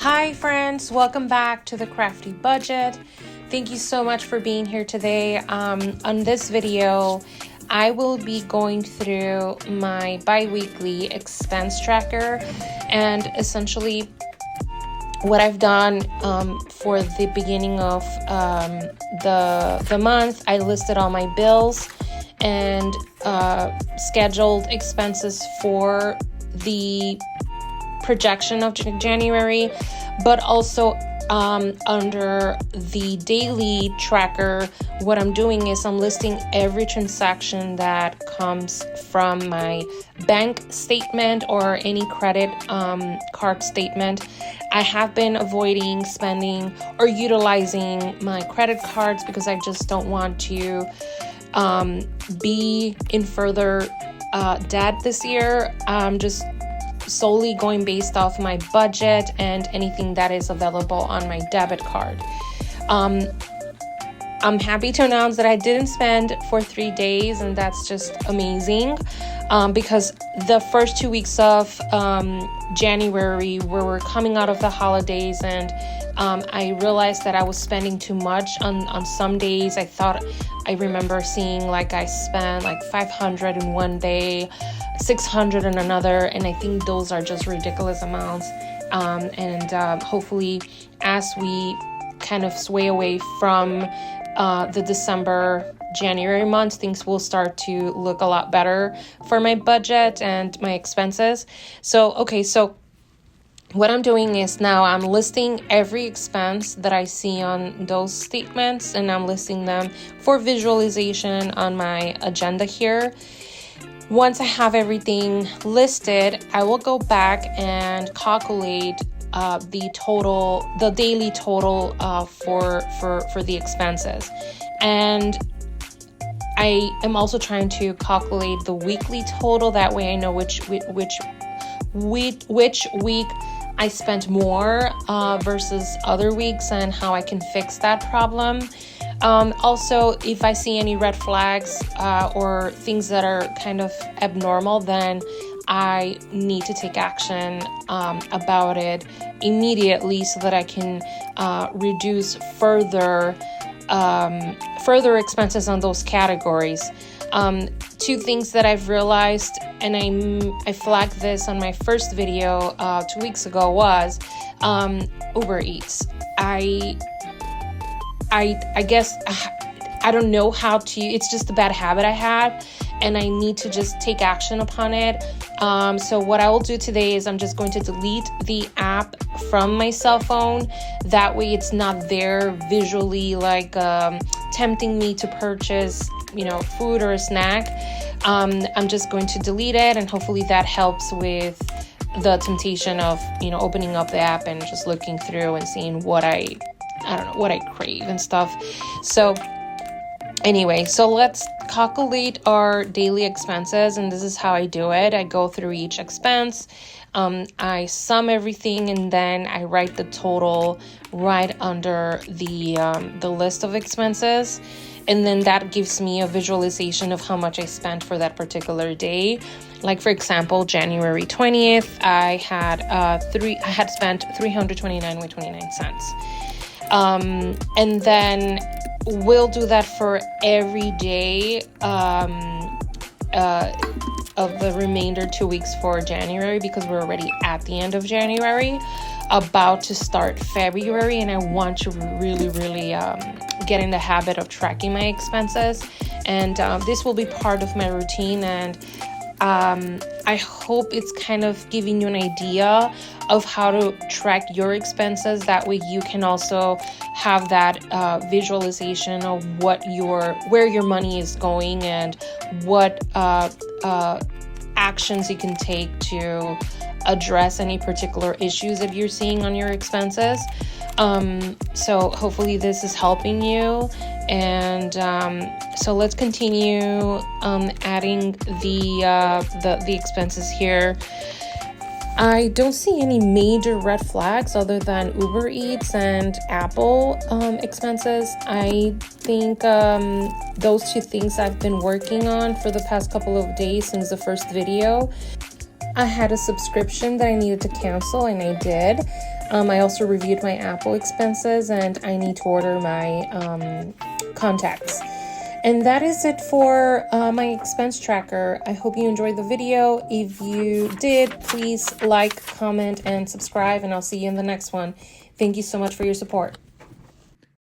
Hi friends, welcome back to the Crafty Budget. Thank you so much for being here today. On this video, I will be going through my bi-weekly expense tracker, and essentially what I've done for the beginning of the month. I listed all my bills and scheduled expenses for the projection of January, but also under the daily tracker, what I'm doing is I'm listing every transaction that comes from my bank statement or any credit card statement. I have been avoiding spending or utilizing my credit cards because I just don't want to be in further debt this year. I'm just solely going based off my budget and anything that is available on my debit card. I'm happy to announce that I didn't spend for 3 days, and that's just amazing because the first 2 weeks of January, where we're coming out of the holidays, and I realized that I was spending too much on some days. I remember seeing like I spent like $500 in one day, $600 in another, and I think those are just ridiculous amounts. And hopefully, as we kind of sway away from the December-January months, things will start to look a lot better for my budget and my expenses. So what I'm doing is now I'm listing every expense that I see on those statements, and I'm listing them for visualization on my agenda here. Once I have everything listed, I will go back and calculate the daily total for the expenses. And I am also trying to calculate the weekly total. That way I know which week I spent more versus other weeks, and how I can fix that problem. Also, if I see any red flags or things that are kind of abnormal, then I need to take action about it immediately so that I can reduce further expenses on those categories. Two things that I've realized, and I flagged this on my first video 2 weeks ago, was Uber Eats. I guess I don't know how to. It's just a bad habit I had, and I need to just take action upon it. So what I will do today is I'm just going to delete the app from my cell phone. That way it's not there visually, like tempting me to purchase, food or a snack. I'm just going to delete it, and hopefully that helps with the temptation of, opening up the app and just looking through and seeing what I crave and stuff. So anyway, so let's calculate our daily expenses, and this is how I do it. I go through each expense, I sum everything, and then I write the total right under the list of expenses, and then that gives me a visualization of how much I spent for that particular day. Like, for example, January 20th, I had spent $329.29. And then we'll do that for every day of the remainder 2 weeks for January, because we're already at the end of January, about to start February, and I want to really get in the habit of tracking my expenses, and this will be part of my routine, and I hope it's kind of giving you an idea of how to track your expenses. That way you can also have that visualization of where your money is going, and what actions you can take to address any particular issues that you're seeing on your expenses. So hopefully this is helping you. And so let's continue adding the expenses here. I don't see any major red flags other than Uber Eats and Apple expenses. I think those two things I've been working on for the past couple of days since the first video. I had a subscription that I needed to cancel, and I did. I also reviewed my Apple expenses, and I need to order my contacts. And that is it for my expense tracker. I hope you enjoyed the video. If you did, please like, comment, and subscribe, and I'll see you in the next one. Thank you so much for your support.